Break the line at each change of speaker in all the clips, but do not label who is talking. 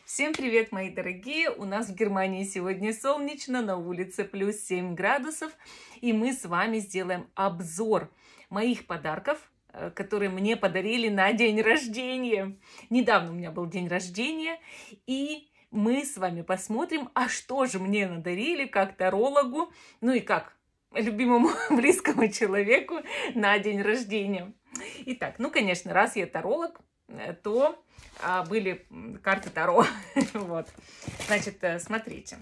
Всем привет, мои дорогие! У нас в Германии сегодня солнечно, на улице плюс 7 градусов. И мы с вами сделаем обзор моих подарков, которые мне подарили на день рождения. Недавно у меня был день рождения, и мы с вами посмотрим, а что же мне надарили как тарологу, ну и как любимому близкому человеку на день рождения. Итак, ну, конечно, раз я таролог, то были карты Таро. Вот. Значит, смотрите.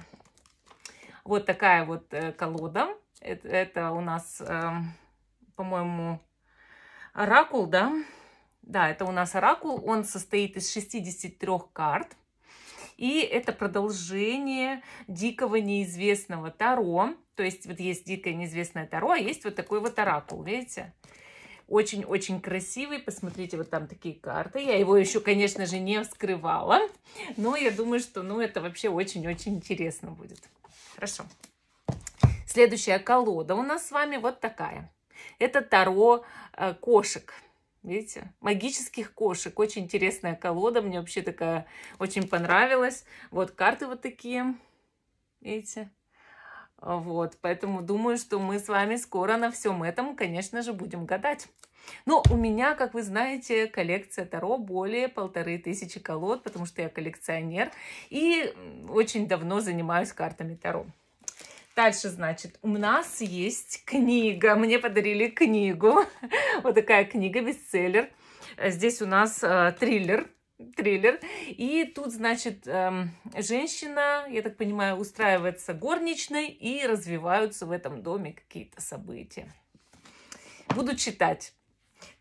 Вот такая вот колода. Это у нас, по-моему, оракул, да? Да, это у нас оракул. Он состоит из 63 карт. И это продолжение дикого неизвестного Таро. То есть вот есть дикое неизвестное Таро, а есть вот такой вот оракул, видите? Очень-очень красивый. Посмотрите, вот там такие карты. Я его еще, конечно же, не вскрывала. Но я думаю, что это вообще очень-очень интересно будет. Хорошо. Следующая колода у нас с вами вот такая. Это Таро кошек. Видите? Магических кошек. Очень интересная колода. Мне вообще такая очень понравилась. Вот карты вот такие. Видите? Вот, поэтому думаю, что мы с вами скоро на всем этом, конечно же, будем гадать. Но у меня, как вы знаете, коллекция Таро более 1500 колод, потому что я коллекционер и очень давно занимаюсь картами Таро. Дальше, значит, у нас есть книга. Мне подарили книгу. Вот такая книга, бестселлер. Здесь у нас триллер. И тут, значит, женщина, я так понимаю, устраивается горничной и развиваются в этом доме какие-то события. Буду читать.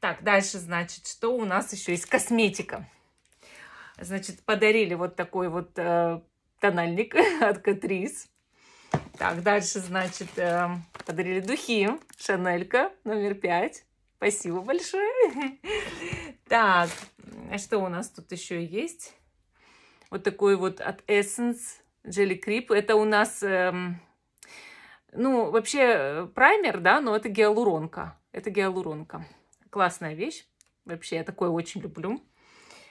Так, дальше, значит, что у нас еще есть? Косметика. Значит, подарили вот такой вот тональник от Catrice. Так, дальше, значит, подарили духи. Шанелька номер 5. Спасибо большое. Так, а что у нас тут еще есть? Вот такой вот от Essence Jelly Creep. Это у нас, ну, вообще праймер, да, но это гиалуронка. Это гиалуронка. Классная вещь. Вообще, я такое очень люблю.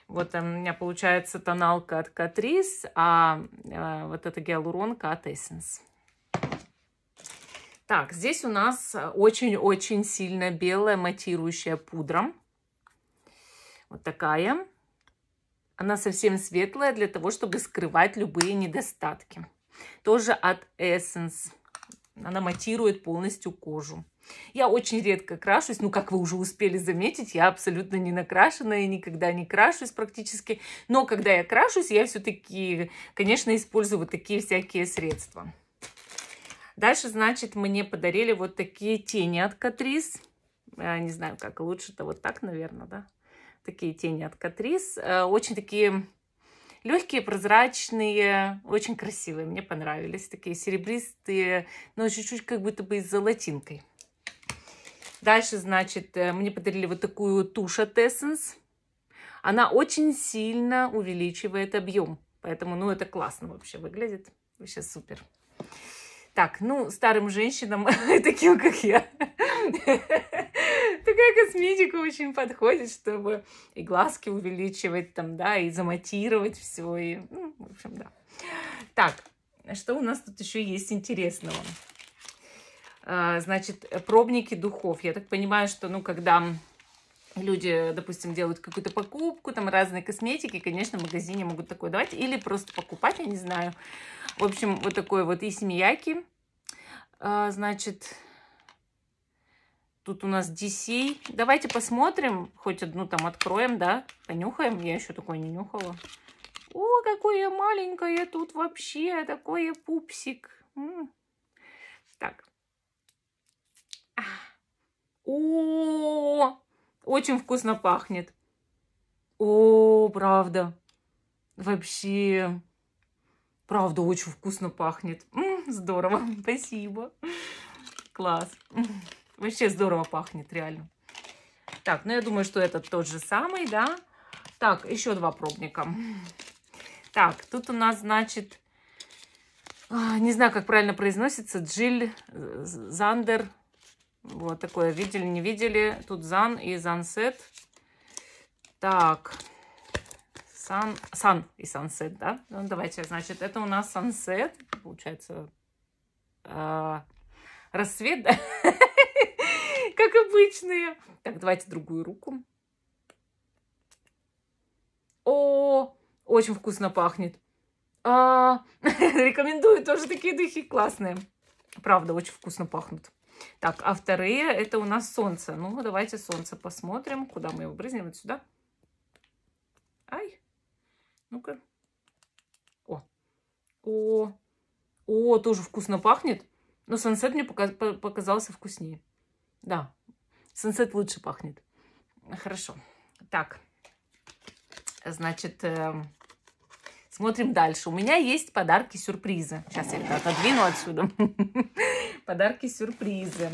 Вот у меня получается тоналка от Catrice, а вот эта гиалуронка от Essence. Так, здесь у нас очень-очень сильно белая матирующая пудра. Вот такая. Она совсем светлая для того, чтобы скрывать любые недостатки. Тоже от Essence. Она матирует полностью кожу. Я очень редко крашусь. Ну, как вы уже успели заметить, я абсолютно не накрашенная, никогда не крашусь практически. Но когда я крашусь, я все-таки, конечно, использую вот такие всякие средства. Дальше, значит, мне подарили вот такие тени от Catrice. Не знаю, как лучше-то, вот так, наверное, да? Такие тени от Catrice. Очень такие легкие, прозрачные, очень красивые. Мне понравились. Такие серебристые, но чуть-чуть как будто бы с золотинкой. Дальше, значит, мне подарили вот такую тушь от Essence. Она очень сильно увеличивает объем. Поэтому, ну, это классно вообще выглядит. Вообще супер. Так, ну, старым женщинам, таким как я, такая косметика очень подходит, чтобы и глазки увеличивать там, да, и заматировать все, и, ну, в общем, да. Так, что у нас тут еще есть интересного? Значит, пробники духов. Я так понимаю, что, ну, когда люди, допустим, делают какую-то покупку, там, разные косметики, конечно, в магазине могут такое давать, или просто покупать, я не знаю. В общем, вот такой вот Исмияки. Значит, тут у нас DC. Давайте посмотрим, хоть одну там откроем, да, понюхаем. Я еще такое не нюхала. О, какое маленькое тут вообще, такое пупсик. Так. О, очень вкусно пахнет. О, правда. Вообще, правда, очень вкусно пахнет. Здорово, спасибо. Класс. Вообще здорово пахнет, реально. Так, ну я думаю, что это тот же самый, да. Так, еще два пробника. Так, тут у нас, значит, не знаю, как правильно произносится, Джилл Зандер. Вот такое, видели, не видели. Тут Зан и Зансет. Так, Sun и Sunset, да? Ну, давайте, значит, это у нас Sunset, получается, рассвет, да? Как обычные. Так, давайте другую руку. О, очень вкусно пахнет. Рекомендую, тоже такие духи классные. Правда, очень вкусно пахнут. Так, а вторые, это у нас солнце. Ну, давайте солнце посмотрим. Куда мы его брызнем? Вот сюда. Ай. Ну-ка. О, тоже вкусно пахнет. Но Sunset мне показался вкуснее. Да, Sunset лучше пахнет. Хорошо. Так, значит, смотрим дальше. У меня есть подарки-сюрпризы. Сейчас я это отодвину отсюда. Подарки-сюрпризы.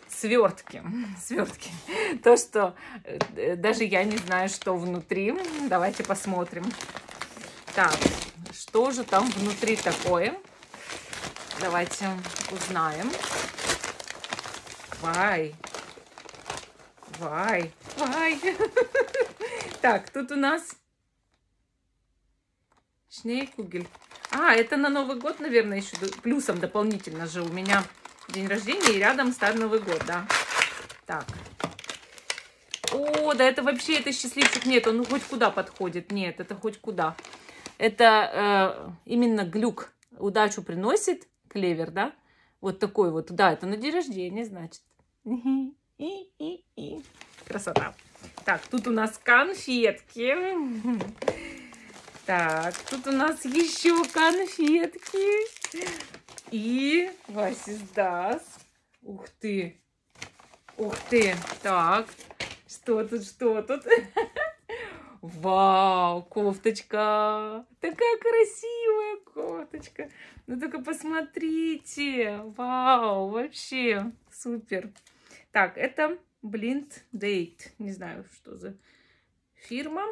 Свертки. Свертки. То, что даже я не знаю, что внутри. Давайте посмотрим. Так, что же там внутри такое? Давайте узнаем. Вай. Вай. Вай. Так, тут у нас Шнейкугель. Это на Новый год, наверное, еще плюсом дополнительно же. У меня день рождения и рядом Старый Новый год, да. Так. О, да это вообще, это счастливчик. Нет, он хоть куда подходит. Нет, это хоть куда. Это именно глюк. Удачу приносит. Клевер, да? Вот такой вот. Да, это на день рождения, значит. Красота. Так, тут у нас конфетки. Так, тут у нас еще конфетки. И Васисдас. Ух ты. Ух ты. Так, что тут, что тут? Вау, кофточка. Такая красивая кофточка. Ну только посмотрите. Вау, вообще супер. Так, это Blind Date. Не знаю, что за фирма.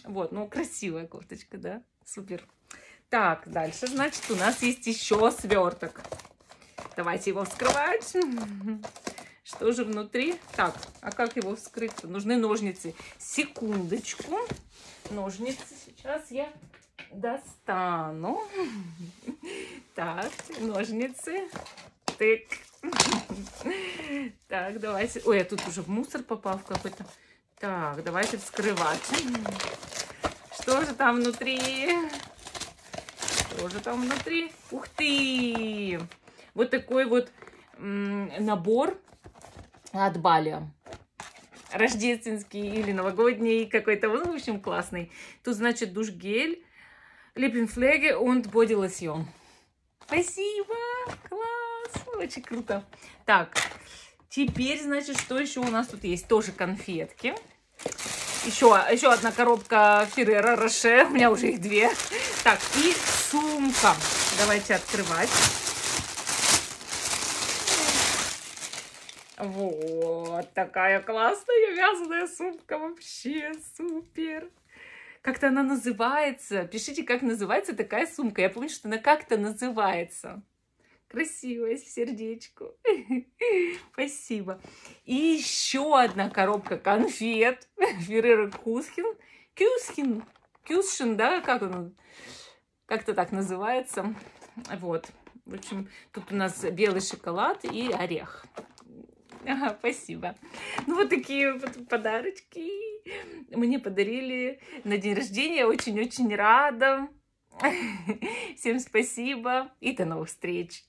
Вот, ну красивая кофточка, да? Супер. Так, дальше, значит, у нас есть еще сверток. Давайте его вскрывать. Что же внутри? Так, а как его вскрыть? Нужны ножницы. Секундочку. Ножницы сейчас я достану. Так, ножницы. Тык. Так, давайте. Ой, я тут уже в мусор попал какой-то. Так, давайте вскрывать. Что же там внутри? Что же там внутри? Ух ты! Вот такой вот набор от Балия. Рождественский или новогодний какой-то. Ну, в общем, классный. Тут, значит, душ-гель, липпенфлеге und боди-лосьон. Спасибо! Класс! Очень круто. Так, теперь, значит, что еще у нас тут есть? Тоже конфетки. Еще одна коробка Ferrero Rocher. У меня уже их две. Так, и сумка. Давайте открывать. Вот такая классная вязаная сумка. Вообще супер. Как-то она называется. Пишите, как называется такая сумка. Я помню, что она как-то называется. Красивая, с сердечку. Спасибо. И еще одна коробка конфет. Ferrero Küsschen, да? Как он? Как-то так называется. Вот. В общем, тут у нас белый шоколад и орех. Ага, спасибо. Ну, вот такие вот подарочки мне подарили на день рождения. Очень-очень рада. Всем спасибо и до новых встреч.